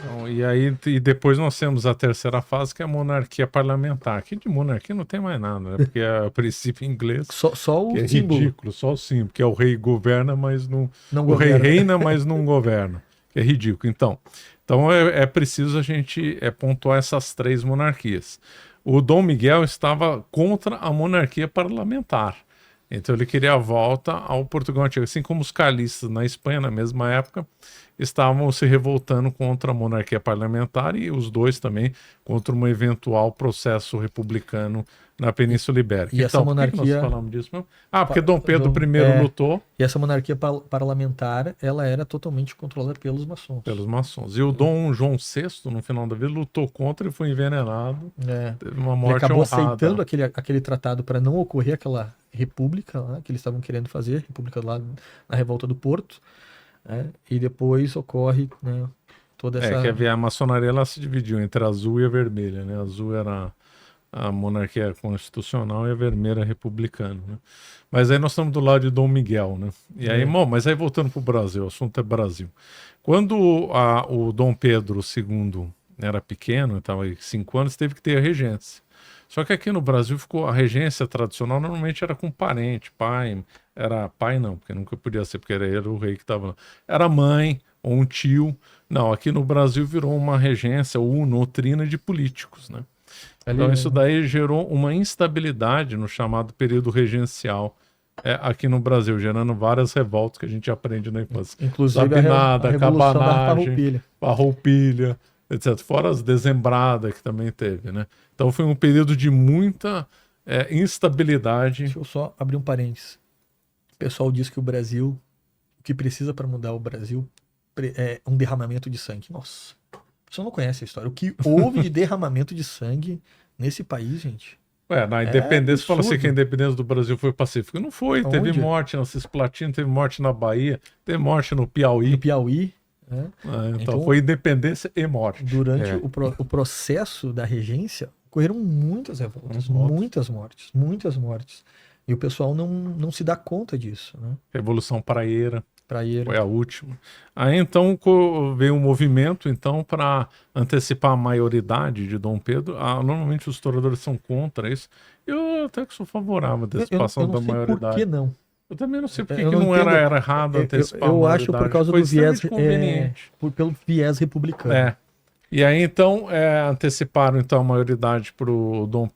Então, e aí, e depois nós temos a terceira fase, que é a monarquia parlamentar. Aqui de monarquia não tem mais nada, né? Porque é o princípio inglês, Só que o é símbolo ridículo, só o símbolo, que é o rei governa, mas não. não O rei governa. reina, mas não governa. Que é ridículo. Então é preciso a gente pontuar essas três monarquias. O Dom Miguel estava contra a monarquia parlamentar. Então ele queria a volta ao Portugal antigo, assim como os carlistas na Espanha, na mesma época, estavam se revoltando contra a monarquia parlamentar e os dois também contra um eventual processo republicano na Península Ibérica. E essa Então, por que nós monarquia. falamos disso mesmo? Ah, porque Dom Pedro I É, lutou e essa monarquia parlamentar, ela era totalmente controlada pelos maçons. pelos maçons. E o Dom João VI, no final da vida, lutou contra e foi envenenado. É, Teve uma ele morte acabou honrada. aceitando aquele tratado para não ocorrer aquela república lá, que eles estavam querendo fazer, república lá na Revolta do Porto, né? E depois ocorre, né, toda Quer essa. ver, a maçonaria ela se dividiu entre a azul e a vermelha, né? A azul era a monarquia constitucional e a vermelha a republicana, né? Mas aí nós estamos do lado de Dom Miguel, né? E aí, bom, mas aí voltando para o Brasil, o assunto é Brasil. Quando o Dom Pedro II era pequeno, estava aí 5 anos, teve que ter a regência. Só que aqui no Brasil ficou a regência tradicional, normalmente era com parente, pai, era pai não, porque nunca podia ser, porque era ele o rei que estava lá. Era mãe ou um tio. Não, aqui no Brasil virou uma regência ou doutrina de políticos, né? Ali, Então isso daí gerou uma instabilidade no chamado período regencial aqui no Brasil, gerando várias revoltas que a gente aprende na infância. inclusive a Sabinada, Revolução da cabanagem, Farroupilha. farroupilha, etc. Fora as dezembradas que também teve, né? Então foi um período de muita instabilidade. Deixa eu só abrir um parênteses. O pessoal diz que o Brasil, o que precisa para mudar o Brasil é um derramamento de sangue. Nossa, o pessoal não conhece a história. O que houve de derramamento de sangue nesse país, gente? Na É independência, fala assim que a absurdo. independência do Brasil foi pacífica. Não foi, teve Onde? morte na Cisplatina, teve morte na Bahia, teve morte no Piauí. No Piauí. Né? Então foi independência e morte. Durante o processo da regência, ocorreram muitas revoltas, muitas mortes, muitas mortes. E o pessoal não se dá conta disso. Né? Revolução Praieira. Praieira. Foi a última. Aí então veio um movimento então para antecipar a maioridade de Dom Pedro. Normalmente os historiadores são contra isso. Eu até que sou favorável à antecipação Eu não da sei maioridade. por que não. Eu também não sei por que Eu que não não entendo. era errado antecipar a Eu acho maioridade. por causa Foi do viés, extremamente conveniente. pelo viés republicano. E aí então anteciparam então a maioridade para Dom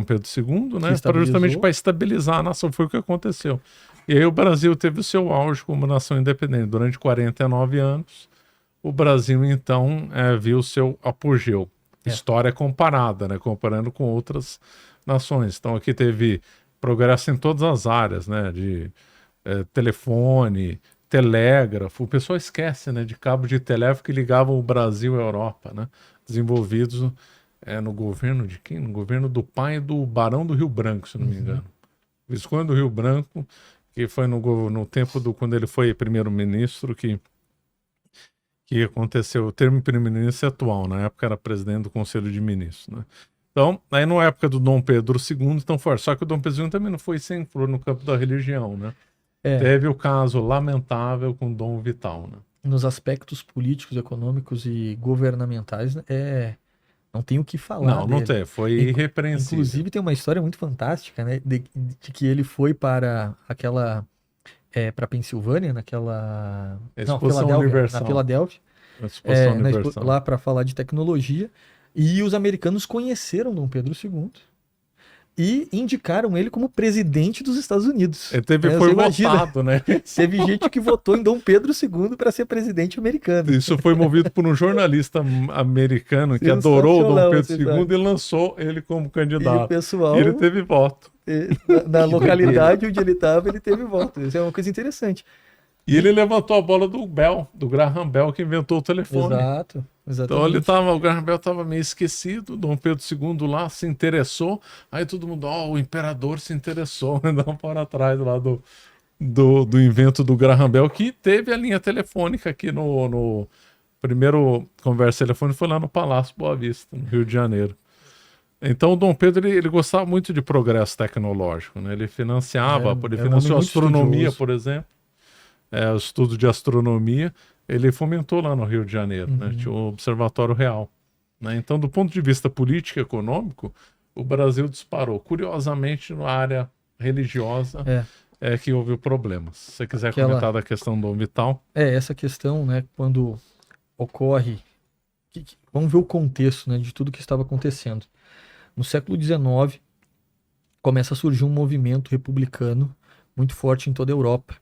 Pedro II, né? Justamente para estabilizar a nação. Foi o que aconteceu. E aí o Brasil teve o seu auge como nação independente. Durante 49 anos, o Brasil então viu o seu apogeu. História comparada, né? Comparando com outras nações. Então aqui teve progresso em todas as áreas, né? De telefone, telégrafo. O pessoal esquece, né? De cabo de telégrafo que ligavam o Brasil à Europa, né? Desenvolvidos no governo de quem? No governo do pai do Barão do Rio Branco, se não me engano. Visconde do Rio Branco, que foi no tempo quando ele foi primeiro-ministro que aconteceu. O termo primeiro-ministro é atual, na época era presidente do Conselho de Ministros, né? Então, aí na época do Dom Pedro II, então foi. Só que o Dom Pedro II também não foi sem flor no campo da religião, né? Teve o caso lamentável com Dom Vital, né? Nos aspectos políticos, econômicos e governamentais, não tem o que falar Não dele. tem, foi irrepreensível. Inclusive tem uma história muito fantástica, né, de que ele foi para aquela para Pensilvânia, naquela Exposição Universal. na Filadélfia, Exposição Universal. lá para falar de tecnologia, e os americanos conheceram Dom Pedro II e indicaram ele como presidente dos Estados Unidos. Ele foi votado, né? Teve gente que votou em Dom Pedro II para ser presidente americano. Isso foi movido por um jornalista americano que adorou o Dom Pedro II e lançou ele como candidato. E o pessoal... E ele teve voto. Na localidade onde ele estava, ele teve voto. Isso é uma coisa interessante. E ele levantou a bola do Graham Bell, que inventou o telefone. Exato, exatamente. Então o Graham Bell estava meio esquecido, Dom Pedro II lá se interessou, aí todo mundo, o imperador se interessou, não para trás lá do invento do Graham Bell, que teve a linha telefônica aqui no primeiro conversa telefônica, foi lá no Palácio Boa Vista, no Rio de Janeiro. Então o Dom Pedro ele gostava muito de progresso tecnológico, né? Ele financiava, ele financiou a astronomia, por exemplo. o estudo de astronomia, ele fomentou lá no Rio de Janeiro, né? Tinha o Observatório Real. Né? Então, do ponto de vista político e econômico, o Brasil disparou. Curiosamente, na área religiosa é que houve problemas. Se você quiser comentar da questão do Vital. Essa questão, né, quando ocorre... Vamos ver o contexto, né, de tudo que estava acontecendo. No século XIX, começa a surgir um movimento republicano muito forte em toda a Europa,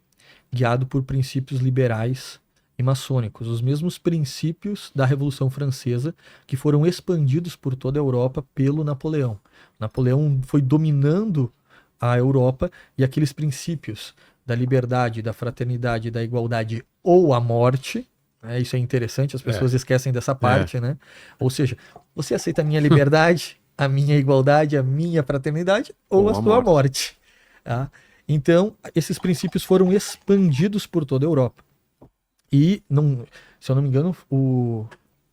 guiado por princípios liberais e maçônicos, os mesmos princípios da Revolução Francesa que foram expandidos por toda a Europa pelo Napoleão. Napoleão foi dominando a Europa e aqueles princípios da liberdade, da fraternidade, da igualdade ou a morte, né? Isso é interessante, as pessoas esquecem dessa parte, né? Ou seja, você aceita a minha liberdade, a minha igualdade, a minha fraternidade ou a sua morte. Tá? Então, esses princípios foram expandidos por toda a Europa. E, se eu não me engano,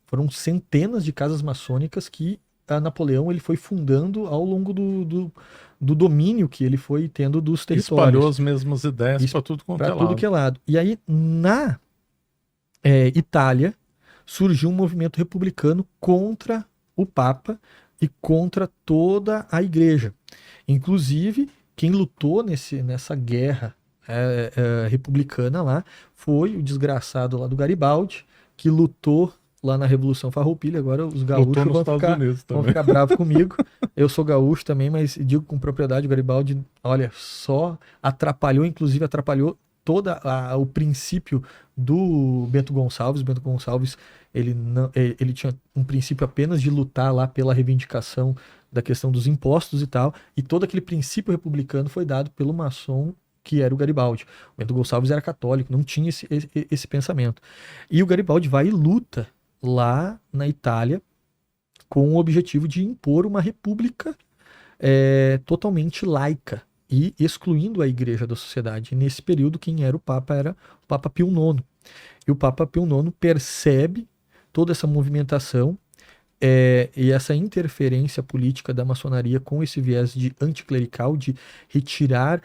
foram centenas de casas maçônicas que a Napoleão ele foi fundando ao longo do domínio que ele foi tendo dos territórios. Espalhou as mesmas ideias para tudo quanto é lado. Tudo que é lado. E aí, na Itália, surgiu um movimento republicano contra o Papa e contra toda a igreja. Inclusive, quem lutou nessa guerra republicana lá foi o desgraçado lá do Garibaldi, que lutou lá na Revolução Farroupilha. Agora os gaúchos vão ficar bravos comigo. Eu sou gaúcho também, mas digo com propriedade, o Garibaldi, olha, só atrapalhou todo o princípio do Bento Gonçalves. Bento Gonçalves, ele tinha um princípio apenas de lutar lá pela reivindicação da questão dos impostos e tal, e todo aquele princípio republicano foi dado pelo maçom que era o Garibaldi. O Bento Gonçalves era católico, não tinha esse pensamento. E o Garibaldi vai e luta lá na Itália com o objetivo de impor uma república totalmente laica e excluindo a igreja da sociedade. E nesse período, quem era o Papa era o Papa Pio IX. E o Papa Pio IX percebe toda essa movimentação e essa interferência política da maçonaria com esse viés de anticlerical, de retirar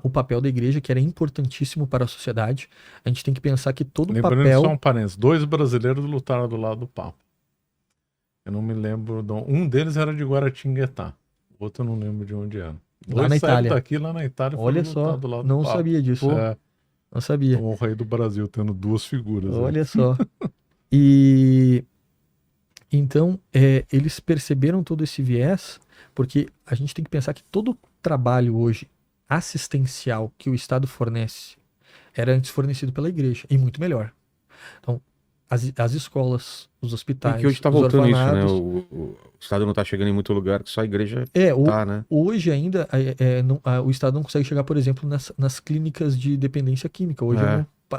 o papel da igreja, que era importantíssimo para a sociedade. A gente tem que pensar que todo o papel... Só um parênteses, 2 brasileiros lutaram do lado do Papa. Eu não me lembro... Um deles era de Guaratinguetá, o outro eu não lembro de onde era. Lá na Itália. Daqui, lá na Itália. Olha só, do lado não do Papa. Sabia disso. Não sabia. O rei do Brasil tendo 2 figuras. Olha só. E... Então, eles perceberam todo esse viés, porque a gente tem que pensar que todo o trabalho hoje assistencial que o Estado fornece era antes fornecido pela igreja, e muito melhor. Então, as escolas, os hospitais, porque hoje está voltando isso, né? O Estado não está chegando em muito lugar, que só a igreja está, né? Hoje ainda, o Estado não consegue chegar, por exemplo, nas clínicas de dependência química. Hoje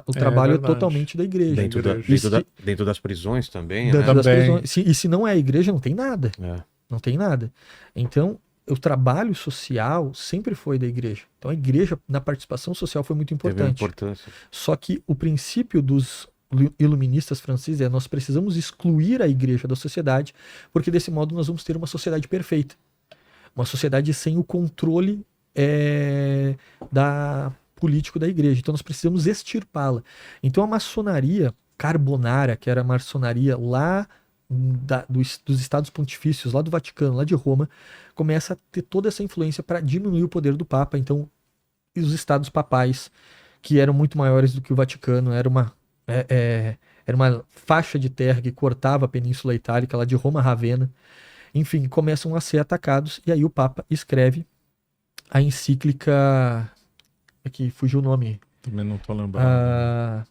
o trabalho é totalmente da igreja. Dentro das prisões também, dentro né? Das prisões. E se não é a igreja, não tem nada. Não tem nada. Então, o trabalho social sempre foi da igreja. Então, a igreja, na participação social, foi muito importante. Só que o princípio dos iluministas franceses nós precisamos excluir a igreja da sociedade, porque desse modo nós vamos ter uma sociedade perfeita. Uma sociedade sem o controle político da igreja. Então nós precisamos extirpá-la. Então a maçonaria carbonara, que era a maçonaria lá dos Estados Pontifícios, lá do Vaticano, lá de Roma, começa a ter toda essa influência para diminuir o poder do Papa. Então os estados papais, que eram muito maiores do que o Vaticano, era uma faixa de terra que cortava a Península Itálica, lá de Roma a Ravenna. Enfim, começam a ser atacados, e aí o Papa escreve a encíclica... que fugiu o nome. Também não tô lembrando.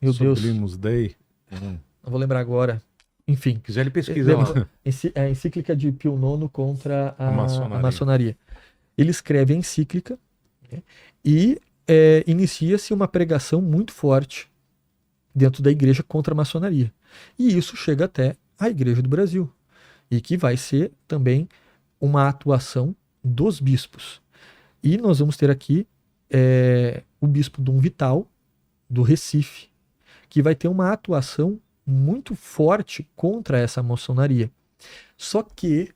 Meu Deus. Sublimus Dei. Não vou lembrar agora. Enfim. Quiser ele pesquisa lá. A encíclica de Pio IX contra a maçonaria. Ele escreve a encíclica, né, e inicia-se uma pregação muito forte dentro da igreja contra a maçonaria. E isso chega até a Igreja do Brasil. E que vai ser também uma atuação dos bispos. E nós vamos ter aqui o bispo Dom Vital, do Recife, que vai ter uma atuação muito forte contra essa maçonaria. Só que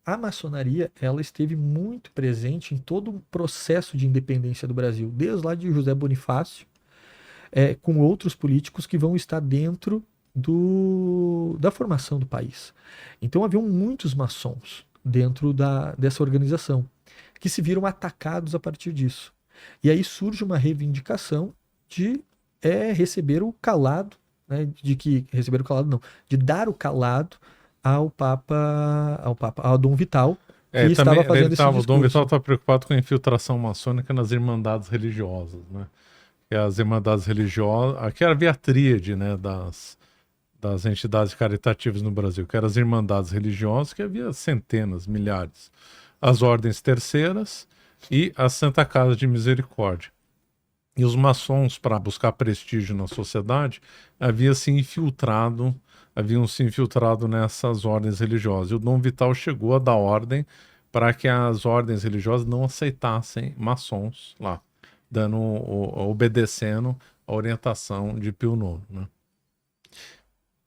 a maçonaria, ela esteve muito presente em todo o processo de independência do Brasil, desde lá de José Bonifácio, com outros políticos que vão estar dentro da formação do país. Então haviam muitos maçons dentro dessa organização, que se viram atacados a partir disso. E aí surge uma reivindicação de receber o calado, né, de dar o calado ao Dom Vital, que estava fazendo esse discurso. O Dom Vital está preocupado com a infiltração maçônica nas irmandades religiosas, né? E as irmandades religiosas, aqui havia a tríade, né, das entidades caritativas no Brasil, que eram as irmandades religiosas, que havia centenas, milhares, as ordens terceiras e a Santa Casa de Misericórdia. E os maçons, para buscar prestígio na sociedade, haviam se infiltrado nessas ordens religiosas. E o Dom Vital chegou a dar ordem para que as ordens religiosas não aceitassem maçons lá, obedecendo a orientação de Pio IX, né?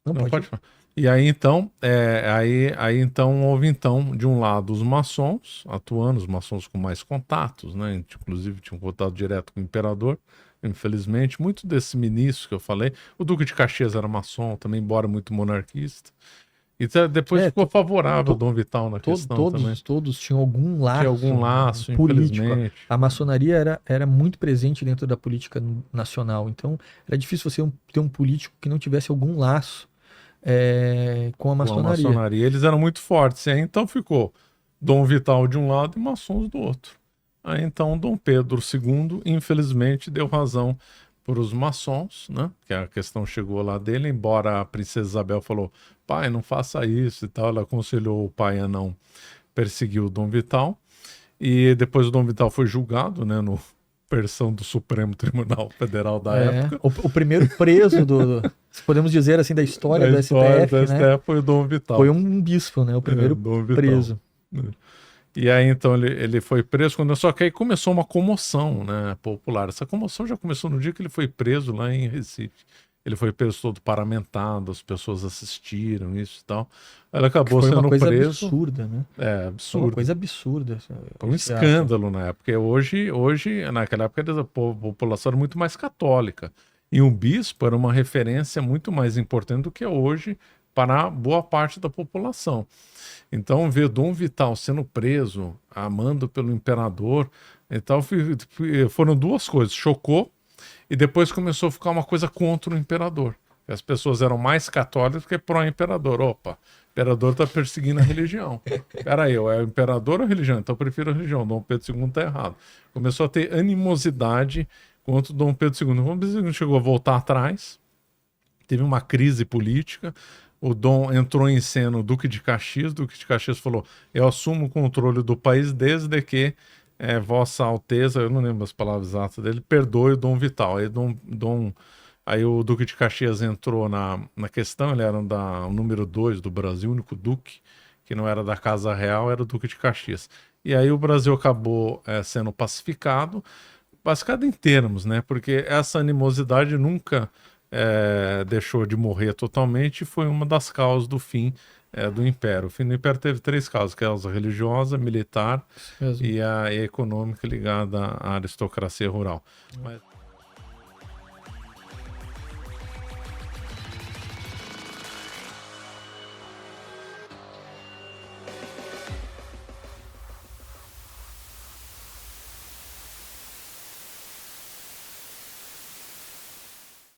Não pode falar. E aí então, houve de um lado os maçons atuando, os maçons com mais contatos, né? Inclusive tinham contato direto com o imperador, infelizmente. Muito desses ministros que eu falei, o Duque de Caxias era maçom também, embora muito monarquista. E depois ficou favorável ao Dom Vital na questão também. Todos tinham algum laço, político. Infelizmente. A maçonaria era muito presente dentro da política nacional. Então era difícil você ter um político que não tivesse algum laço com a maçonaria. Eles eram muito fortes. E aí então ficou Dom Vital de um lado e maçons do outro. Aí então Dom Pedro II, infelizmente, deu razão para os maçons, né? Que a questão chegou lá dele, embora a princesa Isabel falou, pai, não faça isso e tal, ela aconselhou o pai a não perseguir o Dom Vital. E depois o Dom Vital foi julgado, né, no versão do Supremo Tribunal Federal da época. O primeiro preso podemos dizer assim, da história do STF, né? Foi o Dom Vital. Foi um bispo, né? O primeiro preso. E aí então ele foi preso, só que aí começou uma comoção, né, popular. Essa comoção já começou no dia que ele foi preso lá em Recife. Ele foi preso todo paramentado, as pessoas assistiram isso e tal. Ele acabou sendo preso. Foi uma coisa absurda, né? Absurdo. Uma coisa absurda. Foi um escândalo na época. Hoje, naquela época, a população era muito mais católica. E um bispo era uma referência muito mais importante do que é hoje para boa parte da população. Então, ver Dom Vital sendo preso, amando pelo imperador, então foram duas coisas. Chocou e depois começou a ficar uma coisa contra o imperador. As pessoas eram mais católicas que pró-imperador. Opa, o imperador está perseguindo a religião. Peraí, é o imperador ou a religião? Então eu prefiro a religião. Dom Pedro II está errado. Começou a ter animosidade contra o Dom Pedro II. Dom Pedro II chegou a voltar atrás, teve uma crise política. O Dom entrou em cena o Duque de Caxias. O Duque de Caxias falou, eu assumo o controle do país desde que Vossa Alteza, eu não lembro as palavras exatas dele, perdoe o Dom Vital. Aí o Duque de Caxias entrou na questão, ele era o número 2 do Brasil, o único duque que não era da Casa Real, era o Duque de Caxias. E aí o Brasil acabou sendo pacificado em termos, né? Porque essa animosidade nunca deixou de morrer totalmente, foi uma das causas do fim do Império. O fim do Império teve 3 causas, que é a causa religiosa, militar e a econômica ligada à aristocracia rural. Mas...